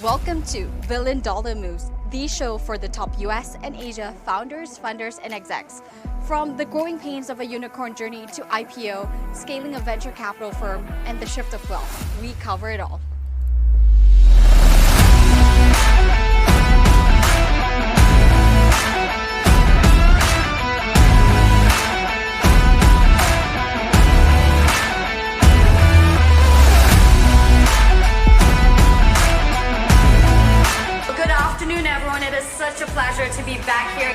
Welcome to Billion Dollar Moves, the show for the top US and Asia founders, funders, and execs. From the growing pains of a unicorn journey to IPO, scaling a venture capital firm, and the shift of wealth, we cover it all. Good afternoon, everyone. It is such a pleasure to be back here.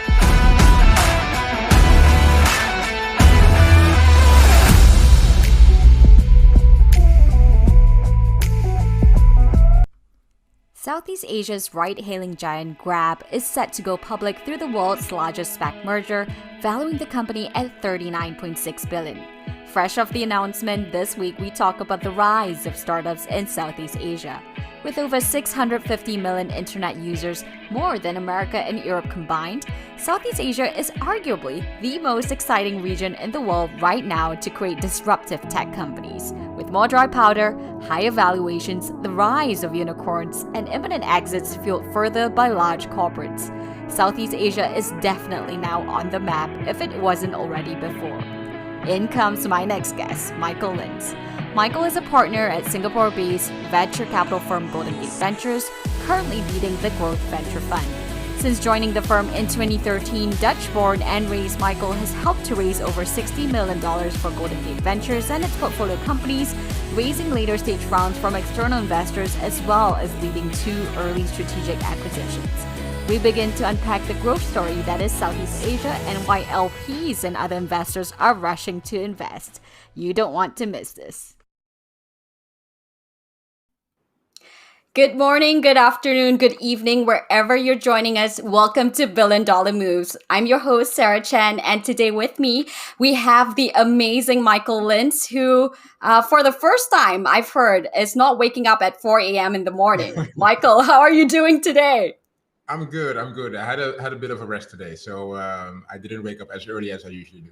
Southeast Asia's ride-hailing giant Grab is set to go public through the world's largest SPAC merger, valuing the company at $39.6 billion. Fresh off the announcement, this week we talk about the rise of startups in Southeast Asia. With over 650 million internet users, more than America and Europe combined, Southeast Asia is arguably the most exciting region in the world right now to create disruptive tech companies. With more dry powder, higher valuations, the rise of unicorns, and imminent exits fueled further by large corporates, Southeast Asia is definitely now on the map if it wasn't already before. In comes my next guest, Michael Lints. Michael is a partner at Singapore-based venture capital firm Golden Gate Ventures, currently leading the Growth Venture Fund. Since joining the firm in 2013, Dutch-born and raised, Michael has helped to raise over $60 million for Golden Gate Ventures and its portfolio companies, raising later-stage rounds from external investors as well as leading 2 early strategic acquisitions. We begin to unpack the growth story that is Southeast Asia and why LPs and other investors are rushing to invest. You don't want to miss this. Good morning, good afternoon, good evening, wherever you're joining us. Welcome to Billion Dollar Moves. I'm your host, Sarah Chen, and today with me, we have the amazing Michael Lints, who, for the first time I've heard, is not waking up at 4 a.m. in the morning. Michael, how are you doing today? I'm good. I had a bit of a rest today, so I didn't wake up as early as I usually do.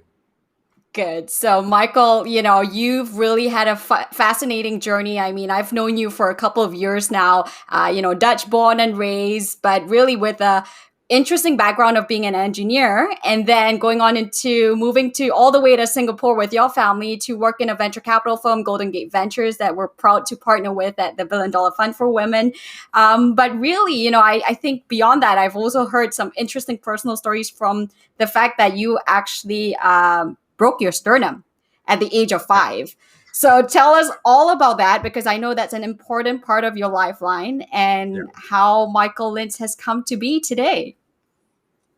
Good. So, Michael, you've really had a fascinating journey. I mean, I've known you for a couple of years now, Dutch born and raised, but really with a interesting background of being an engineer and then going on into moving to all the way to Singapore with your family to work in a venture capital firm, Golden Gate Ventures, that we're proud to partner with at the Billion Dollar Fund for Women. But really, I think beyond that, I've also heard some interesting personal stories from the fact that you actually broke your sternum at the age of 5. So tell us all about that, because I know that's an important part of your lifeline and how Michael Lints has come to be today.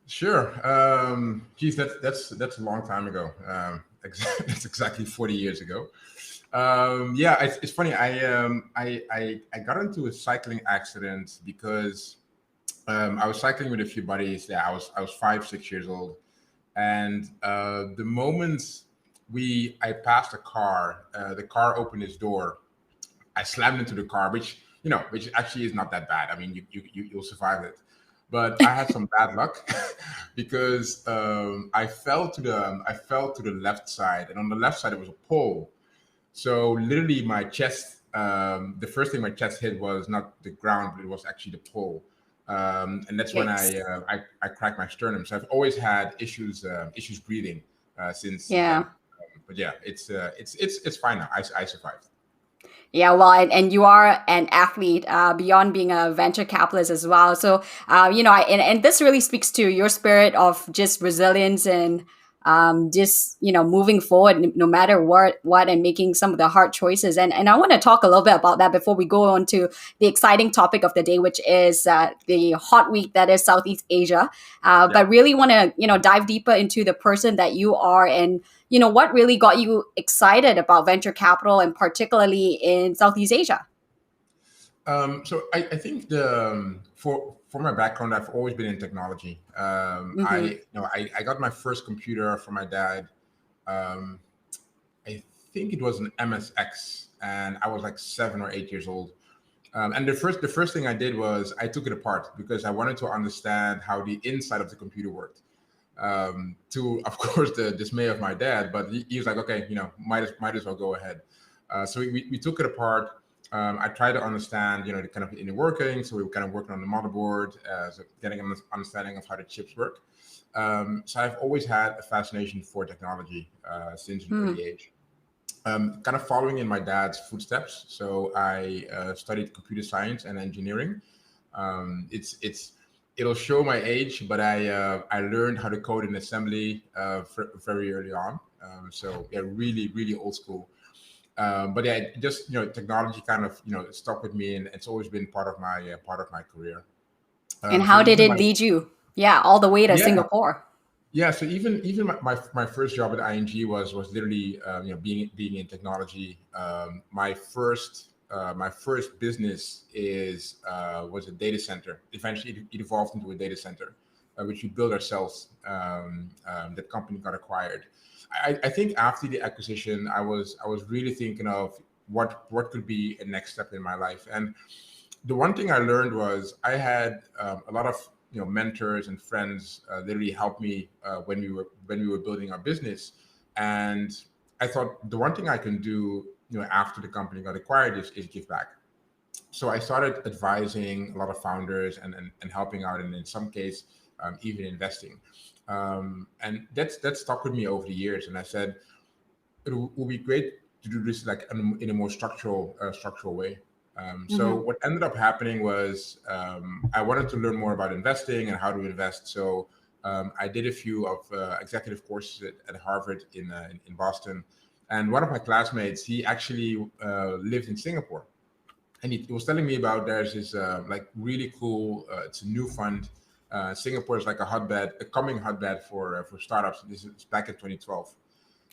Sure. Geez, that's a long time ago. That's exactly 40 years ago. It's funny. I got into a cycling accident because I was cycling with a few buddies. Yeah, I was 5, 6 years old, and the moment I passed a car, the car opened its door. I slammed into the car, which actually is not that bad. I mean, you'll survive it. But I had some bad luck because I fell to the left side, and on the left side it was a pole. So literally, my chest, the first thing my chest hit was not the ground, but it was actually the pole, and that's when I cracked my sternum. So I've always had issues breathing since. Yeah. But yeah, it's fine now. I survived. Yeah, well, and you are an athlete beyond being a venture capitalist as well. So, and this really speaks to your spirit of just resilience and just, moving forward no matter what, and making some of the hard choices. And I want to talk a little bit about that before we go on to the exciting topic of the day, which is the hot week that is Southeast Asia. But really want to, dive deeper into the person that you are and, what really got you excited about venture capital and particularly in Southeast Asia? So I think for my background, I've always been in technology. I got my first computer from my dad. I think it was an MSX, and I was like 7 or 8 years old. And the first thing I did was I took it apart because I wanted to understand how the inside of the computer worked. To, of course, the dismay of my dad, but he was like, okay, might as well go ahead. So we took it apart. I tried to understand, the kind of inner working. So we were kind of working on the motherboard, so getting an understanding of how the chips work. So I've always had a fascination for technology since an early age. Kind of following in my dad's footsteps. So I studied computer science and engineering. It'll show my age, but I learned how to code in assembly very early on. So yeah, really, really old school. But yeah, just technology kind of stuck with me, and it's always been part of my career. And So how did even it my lead you? Yeah, all the way to yeah Singapore. yeah. So even my first job at ING was literally being in technology. My first business was a data center. Eventually, it evolved into a data center, which we built ourselves. That company got acquired. I think after the acquisition, I was really thinking of what could be a next step in my life. And the one thing I learned was I had a lot of mentors and friends literally help me when we were building our business. And I thought the one thing I can do after the company got acquired is give back. So I started advising a lot of founders and helping out, and in some case even investing. And that stuck with me over the years. And I said it will be great to do this like in a more structural way. So Mm-hmm. what ended up happening was I wanted to learn more about investing and how to invest. So I did a few of executive courses at Harvard in Boston, and one of my classmates, he actually lived in Singapore, and he was telling me about there's this like really cool. It's a new fund. Singapore is like a coming hotbed for startups. This is back in 2012.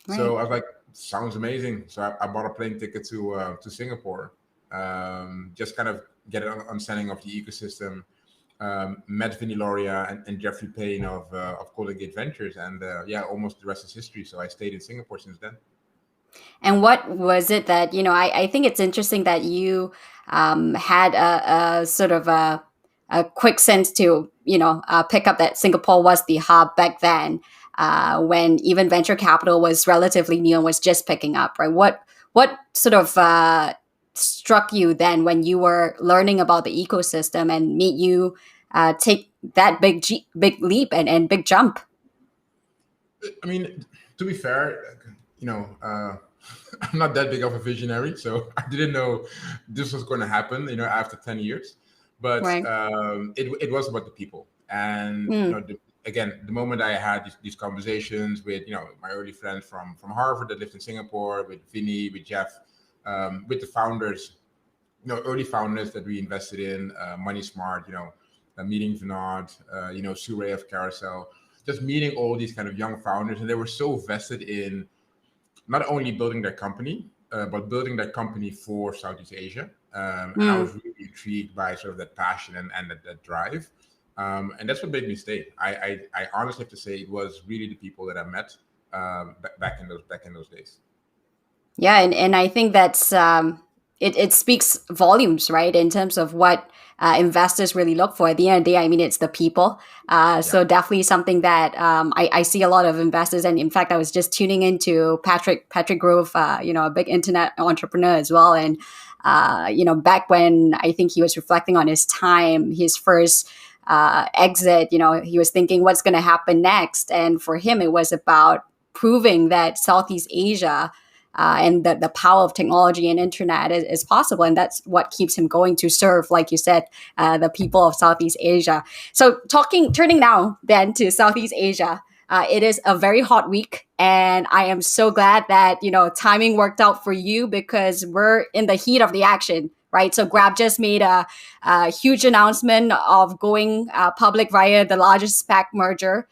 Right. So I was like, sounds amazing. So I bought a plane ticket to Singapore, just kind of get an understanding of the ecosystem. Met Vinny Loria and Jeffrey Payne of Golden Gate Ventures, and yeah, almost the rest is history. So I stayed in Singapore since then. And what was it that, I think it's interesting that you had a sort of a quick sense to, pick up that Singapore was the hub back then, when even venture capital was relatively new and was just picking up, right? What sort of struck you then when you were learning about the ecosystem and made you take that big leap and big jump? I mean, to be fair, I'm not that big of a visionary, so I didn't know this was going to happen, after 10 years. But Right. it was about the people. And, Mm. again, the moment I had these conversations with, my early friends from Harvard that lived in Singapore, with Vinny, with Jeff, with the founders, early founders that we invested in, Money Smart, meeting Vinod, Surey of Carousel, just meeting all these kind of young founders. And they were so vested in not only building their company, but building their company for Southeast Asia. And I Mm. was really intrigued by sort of that passion and that drive. And that's what made me stay. I honestly have to say it was really the people that I met back in those days. Yeah, and I think that's it speaks volumes, right, in terms of what investors really look for. At the end of the day, I mean, it's the people. Yeah. So definitely something that I see a lot of investors, and in fact, I was just tuning into Patrick Grove, a big internet entrepreneur as well, and back when I think he was reflecting on his time, his first exit, he was thinking what's going to happen next, and for him, it was about proving that Southeast Asia and the power of technology and internet is possible. And that's what keeps him going to serve, like you said, the people of Southeast Asia. So turning now then to Southeast Asia, it is a very hot week. And I am so glad that, timing worked out for you because we're in the heat of the action. Right. So Grab just made a huge announcement of going public via the largest SPAC merger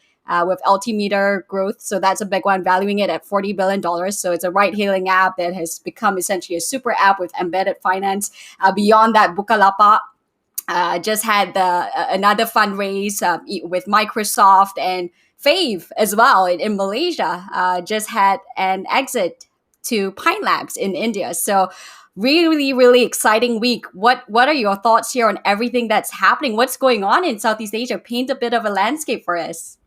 with Altimeter Growth. So that's a big one, valuing it at $40 billion. So it's a ride-hailing app that has become essentially a super app with embedded finance. Beyond that, Bukalapak just had another fundraise with Microsoft, and Fave as well in Malaysia just had an exit to Pine Labs in India. So really, really exciting week. What are your thoughts here on everything that's happening? What's going on in Southeast Asia? Paint a bit of a landscape for us.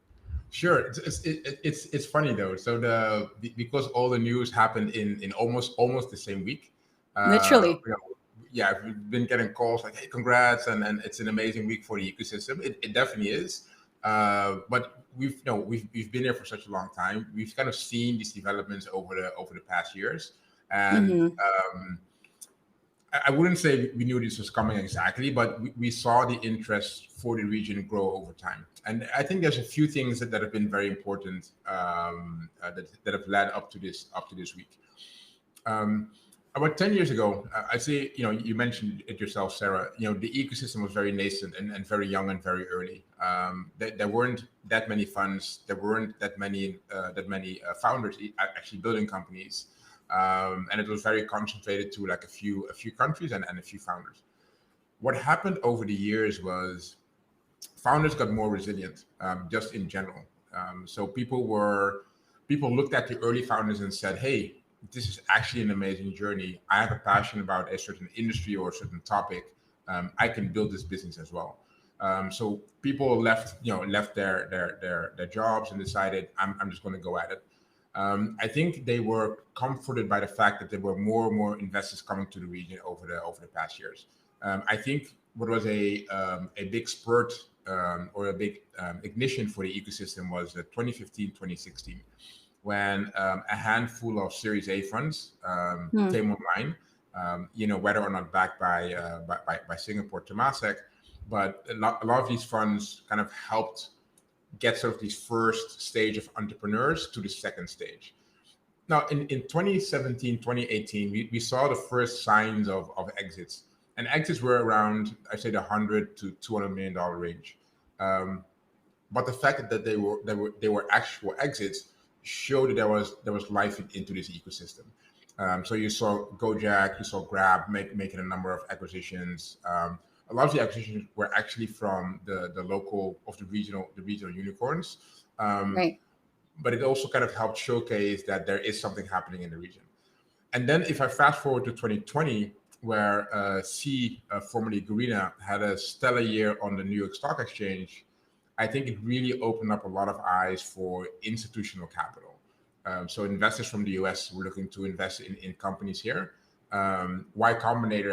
Sure. It's funny though. So because all the news happened in almost the same week. Uh, Literally. you know, yeah, I've been getting calls like, hey, congrats, and it's an amazing week for the ecosystem. It definitely is. But we've been here for such a long time. We've kind of seen these developments over the past years, and Mm-hmm. I wouldn't say we knew this was coming exactly, but we saw the interest for the region grow over time. And I think there's a few things that have been very important, that have led up to this week. Um, about 10 years ago, I'd say, you mentioned it yourself, Sarah, the ecosystem was very nascent and very young and very early. There weren't that many funds. There weren't that many founders actually building companies. And it was very concentrated to like a few countries and a few founders. What happened over the years was founders got more resilient, just in general. So people looked at the early founders and said, hey, this is actually an amazing journey. I have a passion about a certain industry or a certain topic. I can build this business as well. So people left their jobs and decided, I'm just going to go at it. I think they were comforted by the fact that there were more and more investors coming to the region over the past years. I think what was a big spurt, or a big ignition for the ecosystem was 2015, 2016, when a handful of Series A funds came online. Whether or not backed by Singapore Temasek, but a lot of these funds kind of helped get sort of this first stage of entrepreneurs to the second stage. Now, in 2017, 2018, we saw the first signs of exits, and exits were around, I'd say, the $100 to $200 million range. But the fact that they were actual exits showed that there was life into this ecosystem. So you saw Gojek, you saw Grab making a number of acquisitions. A lot of the acquisitions were actually from the local of the regional unicorns. Right. But it also kind of helped showcase that there is something happening in the region. And then if I fast forward to 2020, where formerly Garena, had a stellar year on the New York Stock Exchange, I think it really opened up a lot of eyes for institutional capital. So investors from the US were looking to invest in companies here. Y Combinator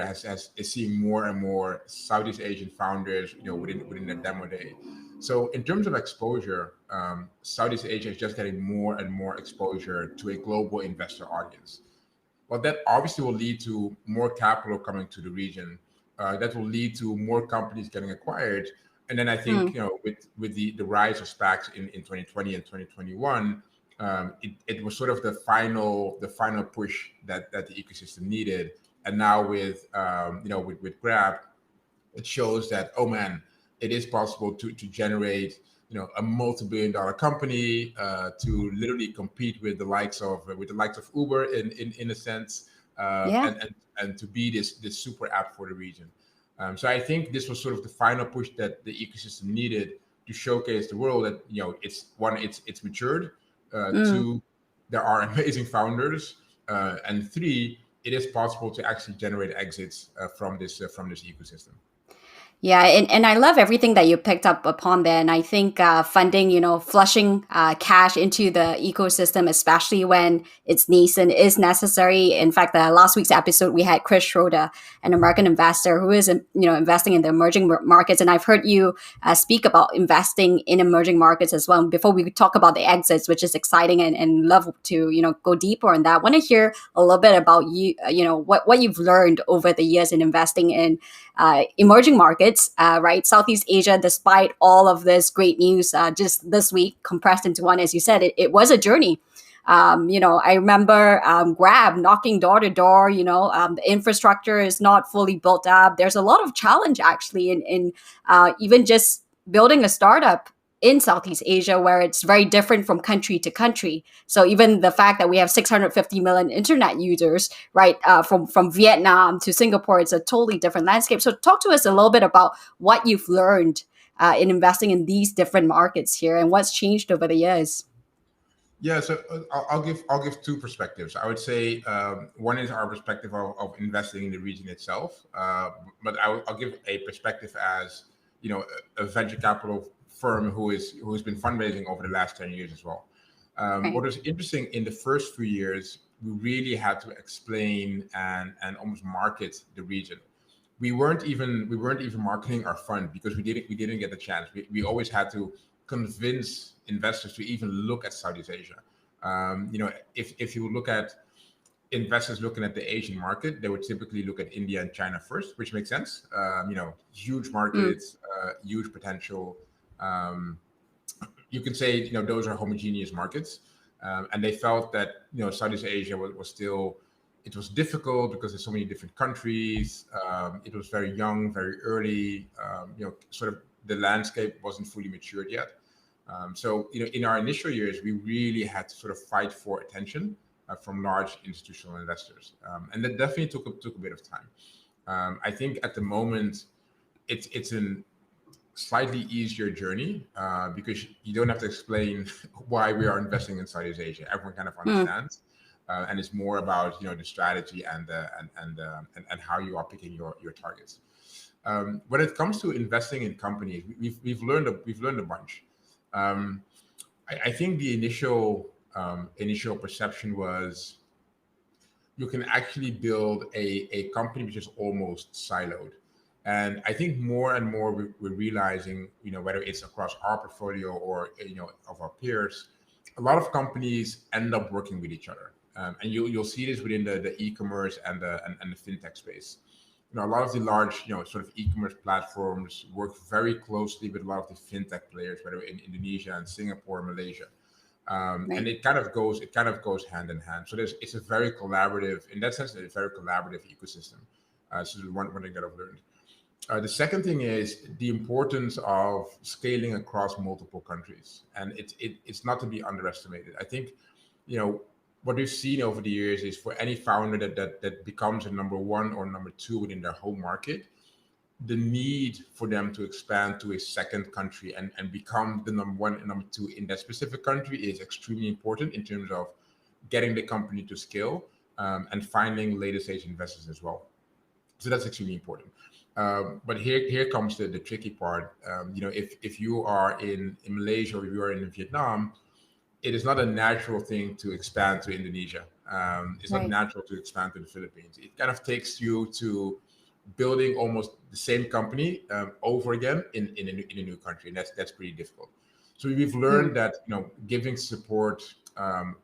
is seeing more and more Southeast Asian founders, within the demo day. So in terms of exposure, Southeast Asia is just getting more and more exposure to a global investor audience. Well, that obviously will lead to more capital coming to the region. That will lead to more companies getting acquired. And then I think, with the rise of SPACs in 2020 and 2021, it was sort of the final push that the ecosystem needed. And now with Grab, it shows that, oh man, it is possible to generate a multi-billion-dollar company, to literally compete with the likes of Uber in a sense, and to be this super app for the region. So I think this was sort of the final push that the ecosystem needed to showcase the world that it's matured. Two, there are amazing founders, and three, it is possible to actually generate exits from this ecosystem. Yeah, and I love everything that you picked up upon there. And I think funding, flushing cash into the ecosystem, especially when it's nascent, is necessary. In fact, last week's episode, we had Chris Schroeder, an American investor who is, investing in the emerging markets. And I've heard you speak about investing in emerging markets as well. Before we talk about the exits, which is exciting, and love to, go deeper on that. I want to hear a little bit about what you've learned over the years in investing in emerging markets, right? Southeast Asia, despite all of this great news just this week, compressed into one, as you said, it was a journey. I remember Grab knocking door to door. The infrastructure is not fully built up. There's a lot of challenge actually in even just building a startup in Southeast Asia, where it's very different from country to country. So even the fact that we have 650 million internet users, right, from Vietnam to Singapore, it's a totally different landscape. So talk to us a little bit about what you've learned in investing in these different markets here, and what's changed over the years. Yeah, so I'll give two perspectives. I would say one is our perspective of investing in the region itself, but I'll give a perspective as a venture capital firm who's been fundraising over the last 10 years as well. What was interesting in the first few years, we really had to explain and almost market the region. We weren't even marketing our fund because we didn't get the chance. We always had to convince investors to even look at Southeast Asia. If you look at investors looking at the Asian market, they would typically look at India and China first, which makes sense. Huge markets, huge potential. You can say, those are homogeneous markets. And they felt that, Southeast Asia was still, it was difficult because there's so many different countries. It was very young, very early. Sort of the landscape wasn't fully matured yet. So, in our initial years, we really had to sort of fight for attention from large institutional investors. And that definitely took a bit of time. I think at the moment, it's a slightly easier journey because you don't have to explain why we are investing in Southeast Asia. Everyone kind of understands. And it's more about the strategy and how you are picking your targets. When it comes to investing in companies, we've learned a bunch. I think the initial perception was you can actually build a company which is almost siloed. And I think more and more we're realizing, whether it's across our portfolio or of our peers, a lot of companies end up working with each other. And you'll see this within the e-commerce and the fintech space. A lot of the large, sort of e-commerce platforms work very closely with a lot of the fintech players, whether in Indonesia and Singapore, Malaysia. Right. And it kind of goes hand in hand. So it's a very collaborative, in that sense, it's a very collaborative ecosystem. So one thing that I've learned. The second thing is the importance of scaling across multiple countries, and it's not to be underestimated. I think, what we've seen over the years is for any founder that becomes a number one or number two within their home market, the need for them to expand to a second country and become the number one and number two in that specific country is extremely important in terms of getting the company to scale and finding later stage investors as well. So that's extremely important. But here comes the tricky part. If you are in Malaysia or if you are in Vietnam, it is not a natural thing to expand to Indonesia. It's not natural to expand to the Philippines. It kind of takes you to building almost the same company over again in a new country, and that's pretty difficult. So we've learned that giving support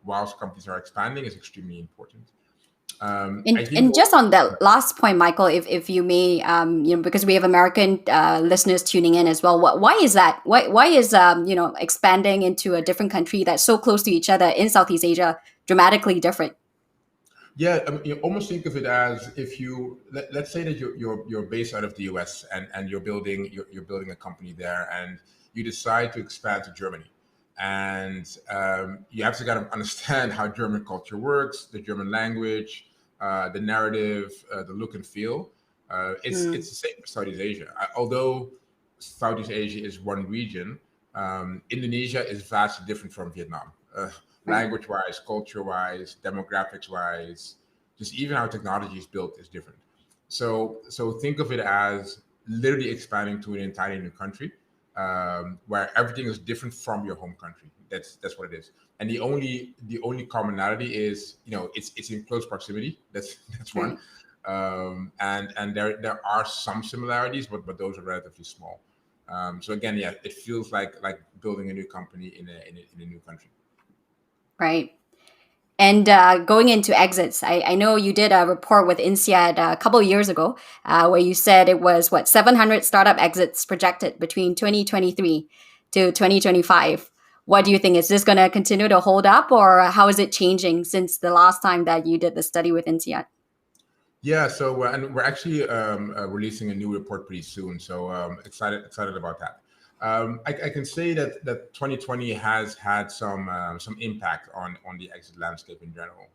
whilst companies are expanding is extremely important. And just on that last point, Michael, if you may, because we have American listeners tuning in as well. Why is that? Why is expanding into a different country that's so close to each other in Southeast Asia dramatically different? Yeah, you almost think of it as if let's say that you're based out of the US and you're building a company there, and you decide to expand to Germany. And you have to kind of understand how German culture works, the German language, the narrative, the look and feel. It's the same for Southeast Asia. Although Southeast Asia is one region, Indonesia is vastly different from Vietnam. Language-wise, culture-wise, demographics-wise, just even how technology is built is different. So think of it as literally expanding to an entirely new country. Where everything is different from your home country. That's what it is. And the only commonality is it's in close proximity. That's one. And there are some similarities, but those are relatively small. So again, it feels like building a new company in a new country. Right. And going into exits, I know you did a report with INSEAD a couple of years ago where you said it was, 700 startup exits projected between 2023 to 2025. What do you think? Is this going to continue to hold up, or how is it changing since the last time that you did the study with INSEAD? Yeah, so and we're actually releasing a new report pretty soon, so excited about that. I can say that 2020 has had some impact on the exit landscape in general.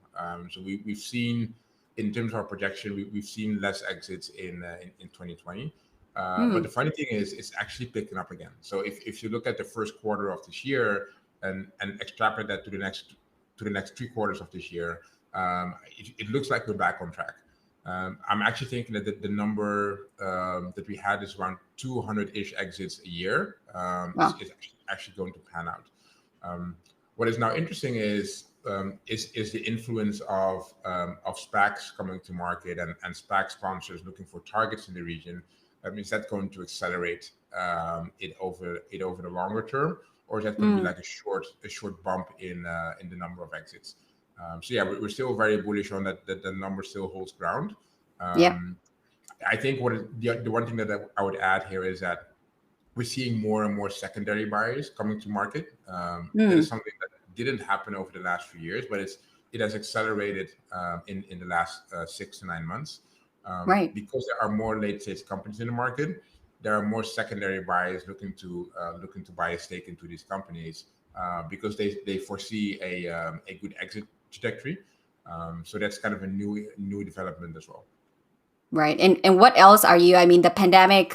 So we've seen, in terms of our projection, we've seen less exits in 2020. But the funny thing is, it's actually picking up again. So if you look at the first quarter of this year and extrapolate that to the next 3 quarters of this year, it looks like we're back on track. I'm actually thinking that the number that we had is around 200-ish exits a year is actually going to pan out. What is now interesting is is the influence of SPACs coming to market and SPAC sponsors looking for targets in the region. Is that going to accelerate it over the longer term, or is that going to be like a short bump in the number of exits? So yeah, we're still very bullish on that the number still holds ground. Yeah. I think the one thing that I would add here is that we're seeing more and more secondary buyers coming to market. That is something that didn't happen over the last few years, but it has accelerated in the last 6 to 9 months. Right. Because there are more late stage companies in the market, there are more secondary buyers looking to buy a stake into these companies because they foresee a good exit trajectory. So that's kind of a new development as well. Right. And what else are you? I mean, the pandemic.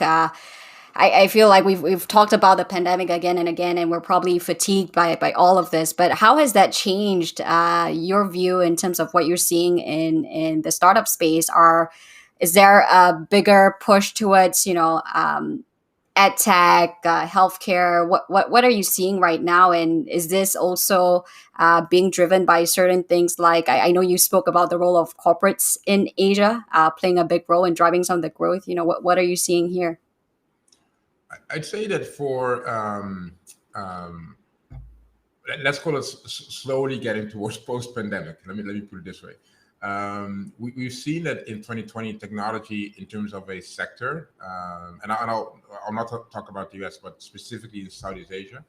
I feel like we've talked about the pandemic again and again, and we're probably fatigued by all of this. But how has that changed your view in terms of what you're seeing in the startup space? Is there a bigger push towards ed tech, healthcare? What are you seeing right now? And is this also being driven by certain things like I know you spoke about the role of corporates in Asia playing a big role in driving some of the growth. What are you seeing here? I'd say that for let's call it slowly getting towards post-pandemic. Let me put it this way. We've seen that in 2020, technology in terms of a sector, and I'll not talk about the US, but specifically in Southeast Asia,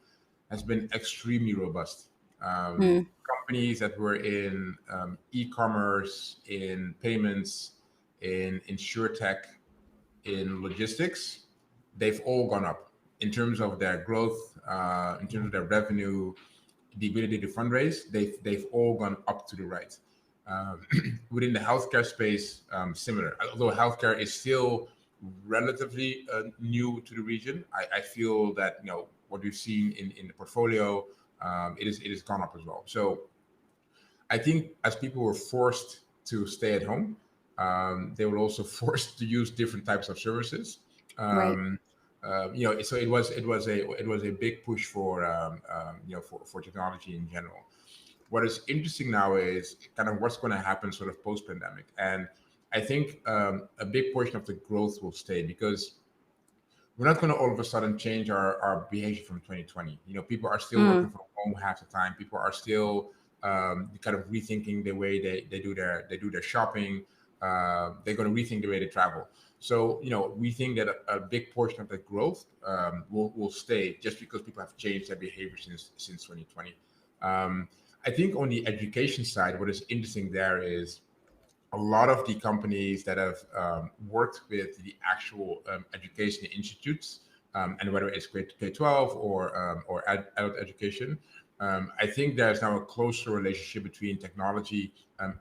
has been extremely robust. Companies that were in e-commerce, in payments, in insurtech, in logistics, they've all gone up in terms of their growth, in terms of their revenue, the ability to fundraise. They've all gone up to the right. Within the healthcare space, similar. Although healthcare is still relatively new to the region, I feel that what we've seen in the portfolio, it has gone up as well. So I think as people were forced to stay at home, they were also forced to use different types of services. Right. So it was a big push for technology in general. What is interesting now is kind of what's going to happen sort of post-pandemic, and I think a big portion of the growth will stay because we're not going to all of a sudden change our behavior from 2020. People are still working from home half the time. People are still kind of rethinking the way they do their shopping. They're going to rethink the way they travel. So, we think that a big portion of that growth will stay just because people have changed their behavior since 2020. I think on the education side, what is interesting there is a lot of the companies that have worked with the actual education institutes, and whether it's K-12 or adult education, I think there's now a closer relationship between technology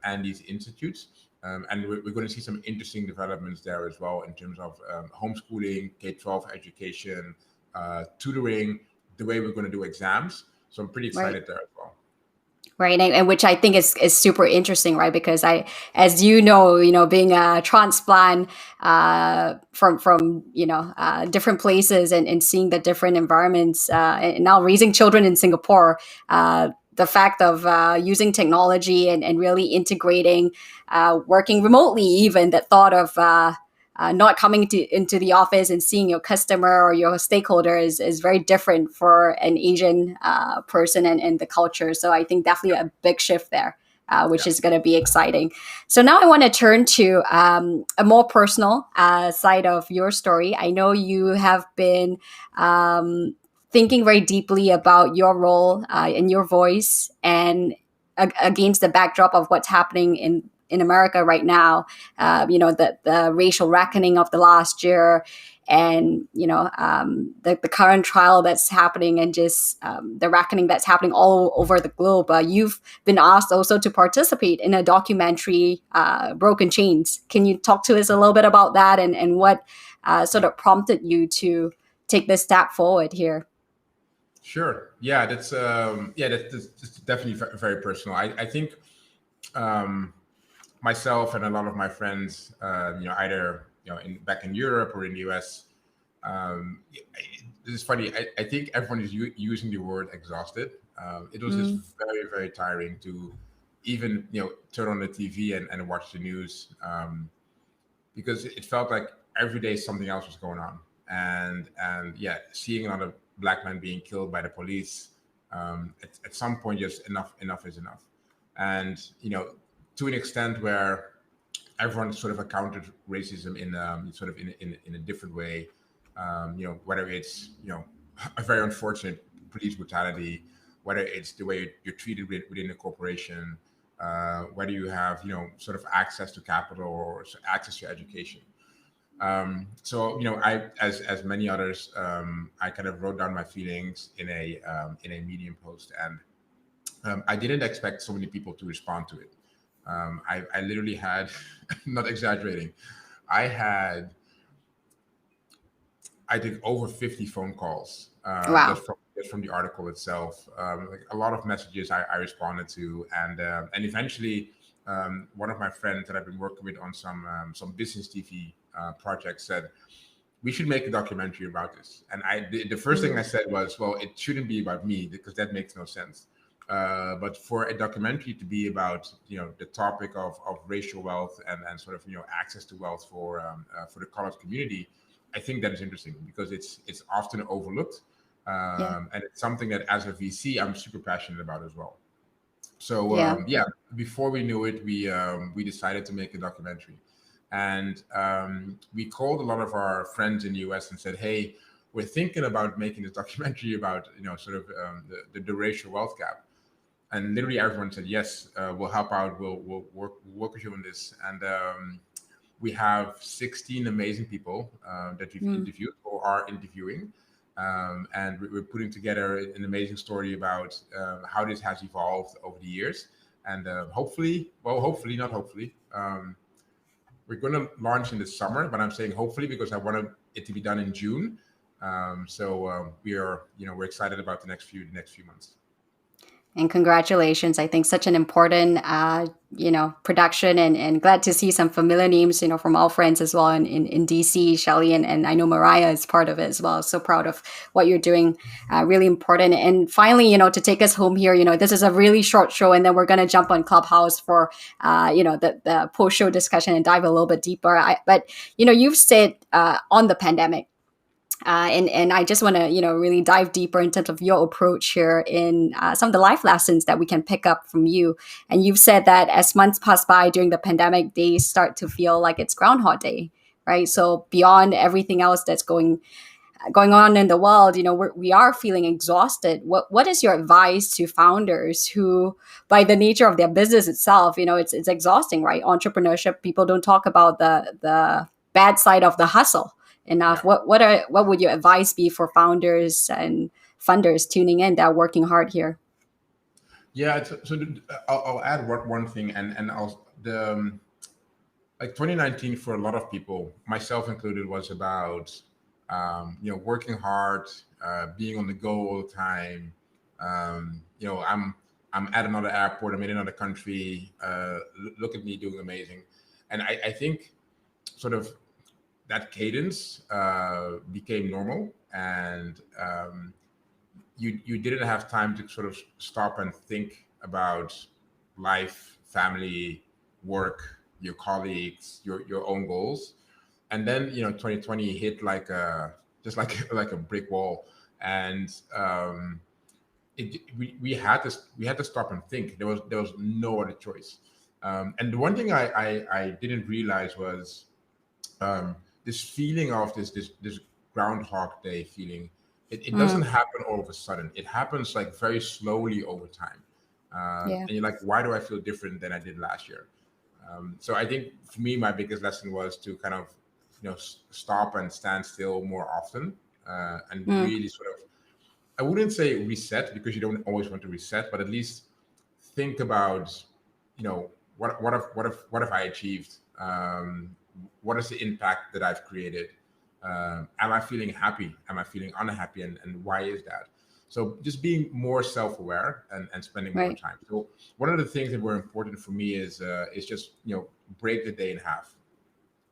and these institutes. And we're going to see some interesting developments there as well in terms of homeschooling, K-12 education, tutoring, the way we're going to do exams. So I'm pretty excited there as well. Right, and which I think is super interesting, right? Because as being a transplant from different places and seeing the different environments, and now raising children in Singapore, the fact of using technology and really integrating, working remotely, even that thought of not coming into the office and seeing your customer or your stakeholder is very different for an Asian person and the culture. So I think definitely a big shift there, which is going to be exciting. So now I want to turn to a more personal side of your story. I know you have been thinking very deeply about your role and your voice and against the backdrop of what's happening in America right now, the racial reckoning of the last year and, the current trial that's happening and just the reckoning that's happening all over the globe. You've been asked also to participate in a documentary, Broken Chains. Can you talk to us a little bit about that and what sort of prompted you to take this step forward here? Sure. Yeah, that's definitely very personal. I think myself and a lot of my friends, either back in Europe or in the US, this is funny. I think everyone is using the word exhausted. It was just very, very tiring to even, turn on the TV and watch the news, because it felt like every day something else was going on. And yeah, seeing another black man being killed by the police, at some point, just enough is enough. And, to an extent where everyone sort of accounted racism in, sort of in a different way. Whether it's a very unfortunate police brutality, whether it's the way you're treated within the corporation, whether you have sort of access to capital or access to education. So I, as many others, I kind of wrote down my feelings in a Medium post, and I didn't expect so many people to respond to it. I literally had, not exaggerating, I had, I think, over 50 phone calls, Wow. just from the article itself. Like a lot of messages I responded to, and eventually, one of my friends that I've been working with on some business TV projects said we should make a documentary about this. And the first thing I said was, well, it shouldn't be about me because that makes no sense. But for a documentary to be about the topic of racial wealth and sort of access to wealth for the colored community, I think that is interesting because it's often overlooked, Yeah. and it's something that as a VC I'm super passionate about as well. So Yeah. yeah, before we knew it, we decided to make a documentary, and we called a lot of our friends in the US and said, hey, we're thinking about making this documentary about sort of the racial wealth gap. And literally everyone said yes, we'll help out, we'll work with you on this. And we have 16 amazing people that we've interviewed or are interviewing. And we're putting together an amazing story about how this has evolved over the years. And hopefully, well, hopefully, not hopefully, we're going to launch in the summer, but I'm saying hopefully because I want it to be done in June. So we're excited about the next few months. And congratulations. I think such an important, production, and glad to see some familiar names, from all friends as well in DC, Shelly, and I know Mariah is part of it as well. So proud of what you're doing. Really important. And finally, to take us home here, this is a really short show, and then we're going to jump on Clubhouse for, the post-show discussion and dive a little bit deeper. But you've said on the pandemic, and I just want to, really dive deeper in terms of your approach here in some of the life lessons that we can pick up from you. And you've said that as months pass by during the pandemic, they start to feel like it's Groundhog Day, right? So beyond everything else that's going on in the world, we are feeling exhausted. What is your advice to founders who, by the nature of their business itself, it's exhausting, right? Entrepreneurship, people don't talk about the bad side of the hustle enough. Yeah. What would your advice be for founders and funders tuning in that are working hard here? Yeah, I'll add one thing, and I'll like 2019 for a lot of people, myself included, was about working hard, being on the go all the time. I'm at another airport, I'm in another country. Look at me doing amazing, and I think sort of that cadence became normal, and you didn't have time to sort of stop and think about life, family, work, your colleagues, your own goals. And then 2020 hit like just like a brick wall, and we had to stop and think. There was no other choice. And the one thing I didn't realize was this feeling of this Groundhog Day feeling. It doesn't happen all of a sudden. It happens like very slowly over time. Yeah. And you're like, why do I feel different than I did last year? So I think for me, my biggest lesson was to kind of, stop and stand still more often, and really sort of, I wouldn't say reset because you don't always want to reset, but at least think about, what have I achieved? What is the impact that I've created? Am I feeling happy? Am I feeling unhappy? And why is that? So just being more self-aware and spending more Right. time. So one of the things that were important for me is just, break the day in half.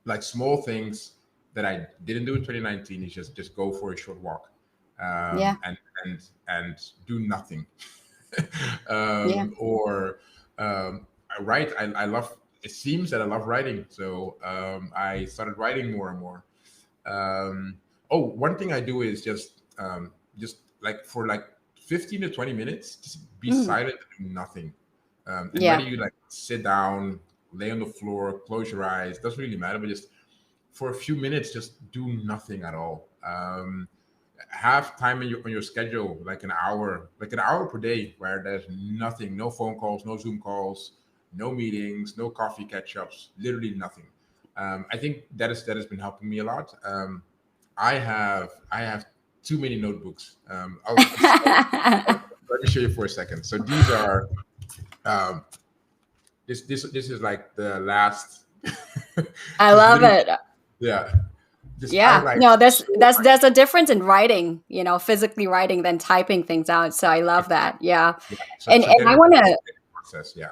Like small things that I didn't do in 2019 is just go for a short walk, Yeah. and do nothing. Yeah. Or I write. I love. It seems that I love writing, so I started writing more and more. Um, oh, one thing I do is just like for like 15 to 20 minutes, just be Mm. silent and do nothing. And whether Yeah. you like sit down, lay on the floor, close your eyes, doesn't really matter, but just for a few minutes, just do nothing at all. Have time on your schedule, like an hour per day, where there's nothing, no phone calls, no Zoom calls, no meetings, no coffee catch-ups, literally nothing. I think that has been helping me a lot. I have too many notebooks. Let me show you for a second. So these are um, this is like the last. I Just love literally, it. yeah. Just I have Yeah. like No, there's so there's much. there's a difference in writing, physically writing than typing things out. So I love that. Exactly. Yeah. Yeah. So And so and I want to getting the process. Yeah.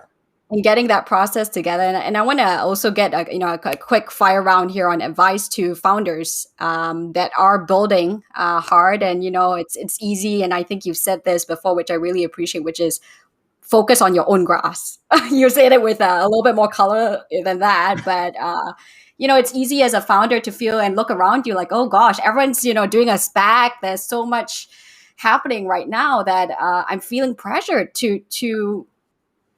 and getting that process together. And I want to also get a quick fire round here on advice to founders that are building hard. And it's easy. And I think you've said this before, which I really appreciate, which is focus on your own grass. You said it with a little bit more color than that, but it's easy as a founder to feel and look around you like, oh gosh, everyone's doing a SPAC. There's so much happening right now that I'm feeling pressured to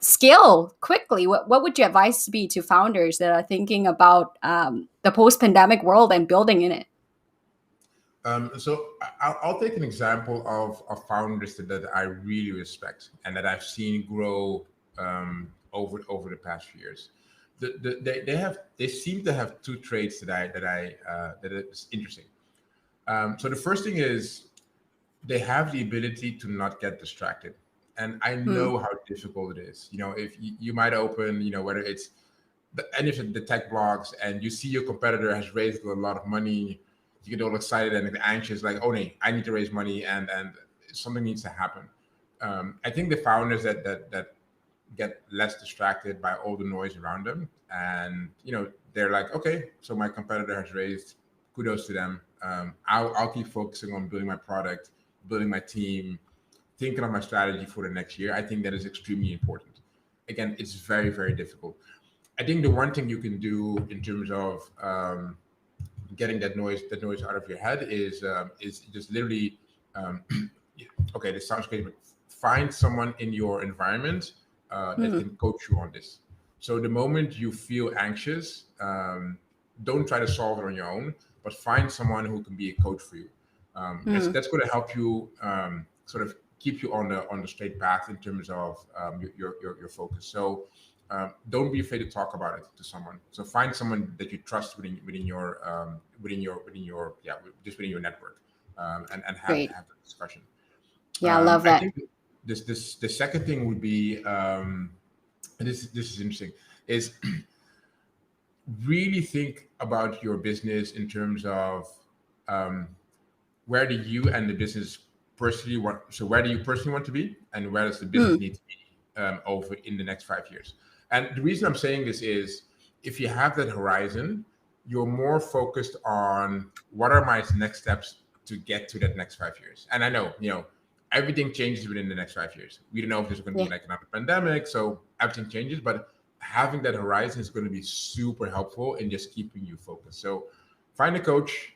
scale quickly. What would your advice be to founders that are thinking about the post-pandemic world and building in it? So I'll take an example of founders that I really respect and that I've seen grow over the past few years. They seem to have two traits that is interesting. So the first thing is they have the ability to not get distracted, and I Hmm. know how difficult it is. If you might open, whether it's any of the tech blogs, and you see your competitor has raised a lot of money, you get all excited and anxious, like, oh, nee, I need to raise money, and something needs to happen. I think the founders that get less distracted by all the noise around them, and they're like, okay, so my competitor has raised, kudos to them. I'll keep focusing on building my product, building my team, thinking of my strategy for the next year. I think that is extremely important. Again, it's very, very difficult. I think the one thing you can do in terms of getting that noise out of your head is just literally um, okay. This sounds great, but find someone in your environment that Hmm. can coach you on this. So the moment you feel anxious, don't try to solve it on your own, but find someone who can be a coach for you. Hmm. That's going to help you sort of keep you on the straight path in terms of your focus. So don't be afraid to talk about it to someone. So find someone that you trust just within your network, and Great. have the discussion. Yeah, I love I that. think the second thing would be, and this is interesting, is really think about your business in terms of um, where do you and the business personally want. So where do you personally want to be, and where does the business Hmm. need to be over in the next 5 years? And the reason I'm saying this is, if you have that horizon, you're more focused on what are my next steps to get to that next 5 years. And I know, everything changes within the next 5 years. We don't know if there's going to be Yeah. like another pandemic, so everything changes. But having that horizon is going to be super helpful in just keeping you focused. So find a coach,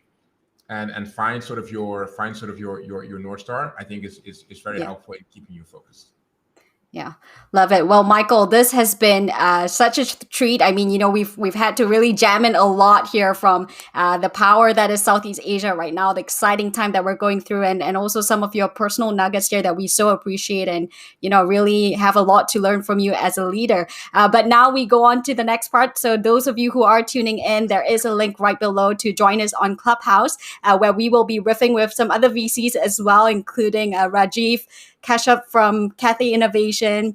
and find sort of your North Star. I think is very Yeah. helpful in keeping you focused. Yeah, love it. Well, Michael, this has been such a treat. I mean, we've had to really jam in a lot here from the power that is Southeast Asia right now, the exciting time that we're going through, and also some of your personal nuggets here that we so appreciate, and really have a lot to learn from you as a leader. But now we go on to the next part. So those of you who are tuning in, there is a link right below to join us on Clubhouse, where we will be riffing with some other VCs as well, including Rajiv Kashyap from Cathay Innovation,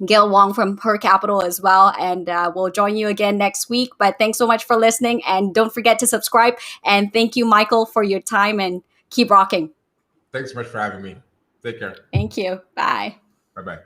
Gail Wong from Her Capital as well. And we'll join you again next week. But thanks so much for listening. And don't forget to subscribe. And thank you, Michael, for your time, and keep rocking. Thanks so much for having me. Take care. Thank you. Bye. Bye bye.